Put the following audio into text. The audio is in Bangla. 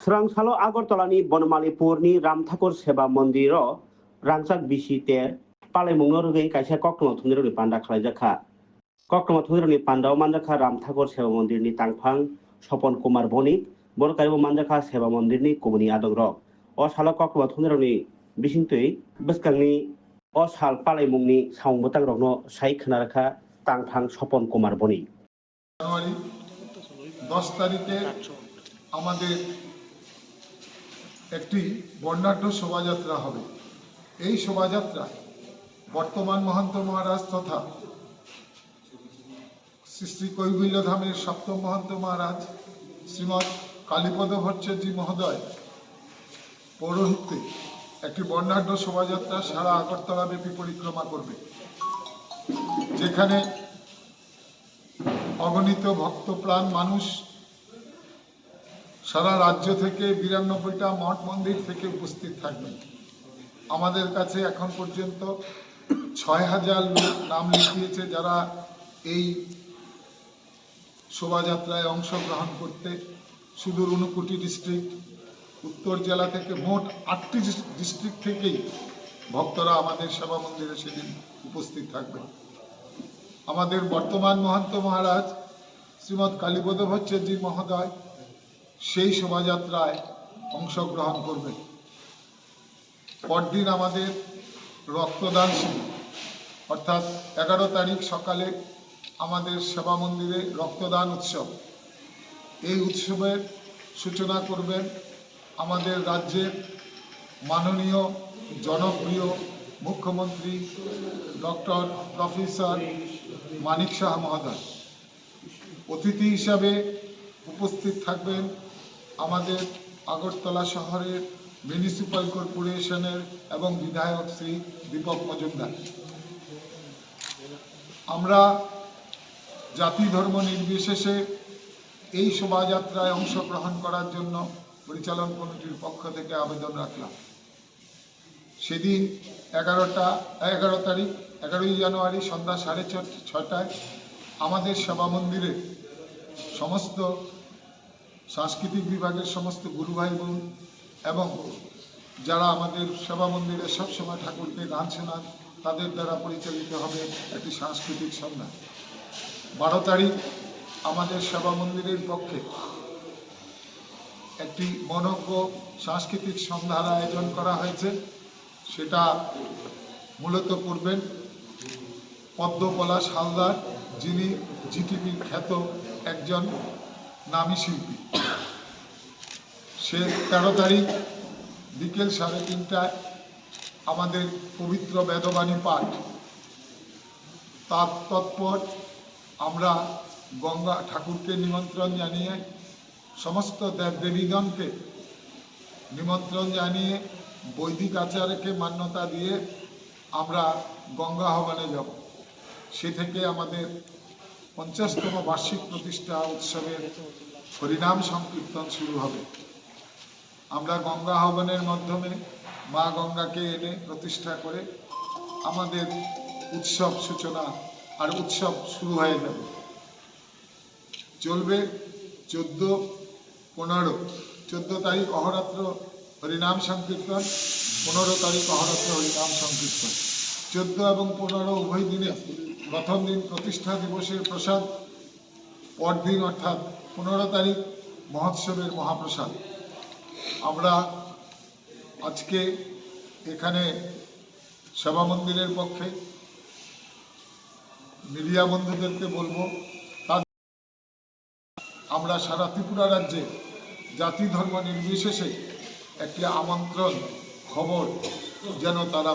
Serangsalo Agartalani Bonmalipurni Ramthakur Seba Mondiro Rangsak Bisite Palemungorugei Kaisa Kokno Thunironi Panda Khalajaka Kokno Thunironi Panda Mandaka Ramthakur Seba Mondirni Tangphang Sopon Kumar Bonik Borkaibo Mandaka Seba Mondirni Komuni Adogrok O Sala Kokno Thunironi Bisintui Beskangni O Sal Palemungni Saungbotang Rogno Sai Khanaraka Tangphang Sopon Kumar Bonik জানুয়ারি 10 তারিখে আমাদের একটি বর্ণাঢ্য শোভাযাত্রা হবে। এই শোভাযাত্রা বর্তমান মহন্ত মহারাজ তথা শ্রী শ্রী কৈবল্যধামের সপ্তম মহন্ত মহারাজ শ্রীমৎ কালীপদ ভট্টাচার্য মহোদয় পৌরোহিত্যে একটি বর্ণাঢ্য শোভাযাত্রা সারা আগরতলা ব্যাপী পরিক্রমা করবে, যেখানে অগণিত ভক্তপ্রাণ মানুষ সারা রাজ্য থেকে 92টা মঠ মন্দির থেকে উপস্থিত থাকবেন। আমাদের কাছে এখন পর্যন্ত 6000 লোক নাম লিখিয়েছে, যারা এই শোভাযাত্রায় অংশগ্রহণ করতে সুদূর ঊনকোটি ডিস্ট্রিক্ট, উত্তর জেলা থেকে মোট 8টি ডিস্ট্রিক্ট থেকেই ভক্তরা আমাদের সেবা মন্দিরে সেদিন উপস্থিত থাকবেন। আমাদের বর্তমান মহন্ত মহারাজ শ্রীমৎ কালীপদ ভট্টাচার্য মহোদয় সেই শোভাযাত্রায় অংশগ্রহণ করবেন। পরদিন আমাদের রক্তদান শিবির, অর্থাৎ 11 তারিখ সকালে আমাদের সেবা মন্দিরে রক্তদান উৎসব। এই উৎসবের সূচনা করবেন আমাদের রাজ্যের মাননীয় জনপ্রিয় মুখ্যমন্ত্রী ডক্টর প্রফেসর মানিক শাহ মহোদয়। অতিথি হিসাবে উপস্থিত থাকবেন আমাদের আগরতলা শহরের মিউনিসিপ্যাল কর্পোরেশনের এবং বিধায়ক শ্রী দীপক মজুমদার। আমরা জাতি ধর্ম নির্বিশেষে এই শোভাযাত্রায় অংশগ্রহণ করার জন্য পরিচালন কমিটির পক্ষ থেকে আবেদন রাখলাম। সেদিন 11ই জানুয়ারি সন্ধ্যা 6:30টায় আমাদের সেবা মন্দিরে সমস্ত সাংস্কৃতিক বিভাগের সমস্ত গুরু ভাই বোন এবং যারা আমাদের সেবা মন্দিরে সবসময় ঠাকুরকে গান শোনান, তাদের দ্বারা পরিচালিত হবে একটি সাংস্কৃতিক সন্ধ্যা। 12 তারিখ আমাদের সেবা মন্দিরের পক্ষে একটি মনোজ্ঞ সাংস্কৃতিক সন্ধ্যার আয়োজন করা হয়েছে। সেটা মূলত করবেন পদ্মপলাশ হালদার, যিনি জিটিভির খ্যাত একজন নামী শিল্পী। সে 13 তারিখ বিকেল 3:30টায় আমাদের পবিত্র বেদবাণী পাঠ। তার তৎপর আমরা গঙ্গা ঠাকুরকে নিমন্ত্রণ জানিয়ে, সমস্ত দেবদেবীগণকে নিমন্ত্রণ জানিয়ে বৈদিক আচারকে মান্যতা দিয়ে আমরা গঙ্গা আহ্বানে যাব। সে থেকে আমাদের 50তম বার্ষিক প্রতিষ্ঠা উৎসবের হরিনাম সংকীর্তন শুরু হবে। আমরা গঙ্গা আহ্বানের মাধ্যমে মা গঙ্গাকে এনে প্রতিষ্ঠা করে আমাদের উৎসব সূচনা আর উৎসব শুরু হয়ে যাবে। চলবে 14 তারিখ অহরাত্র হরিনাম সংকীর্তন, 15 তারিখ অহরাত্র হরিনাম সংকীর্তন। 14 এবং 15 উভয় দিনে প্রথম দিন প্রতিষ্ঠা দিবসের প্রসাদ, পরদিন অর্থাৎ 15 তারিখ মহোৎসবের মহাপ্রসাদ। আমরা আজকে এখানে সেবা মন্দিরের পক্ষে মিডিয়া বন্ধুদেরকে বলবো, আমরা সারা ত্রিপুরা রাজ্যে জাতি ধর্ম নির্বিশেষে একটি আমন্ত্রণ খবর যেন তারা